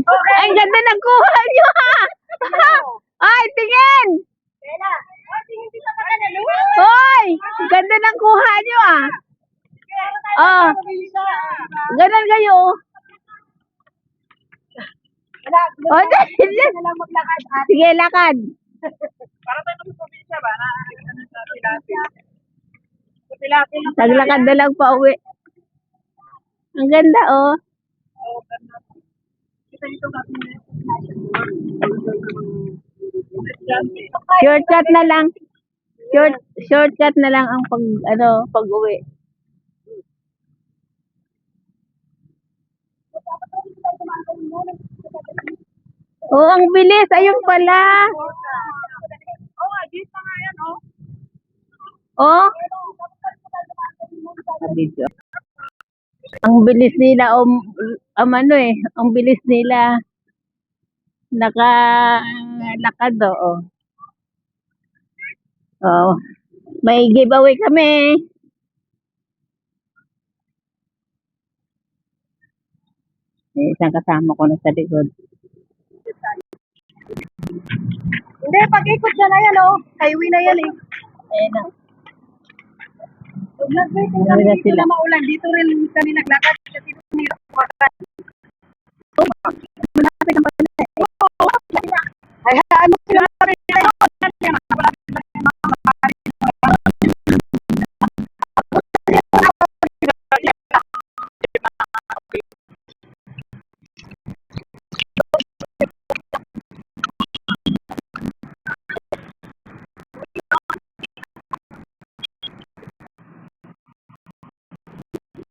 Ang ganda ng kuha nyo, ha? Ay, tingin! Hoy! Ganda ng kuha nyo, ah. Oh. Ganon kayo. Oh, sige, lakad. Para tayo sa probinsya ba? Na ano sa Pilate. Sa Pilate. Naglakad na lang pa uwi. Ang ganda, oh. Kita dito kami. Shortcut na lang. Shortcut na lang ang pag-uwi. Oh, ang bilis. Ayun pala. Oo nga, gate pa nga yan, oh. Oh. Ang bilis nila ang bilis nila nakalakad, oh. Oh. May giveaway kami. Isang kasama ko na sa likod. Hindi, pag-ikot siya na yan, oh. Highway na yan, eh. Ayan na. Nag-waiting kami dito na maulan. Dito rin kami naglakad kasi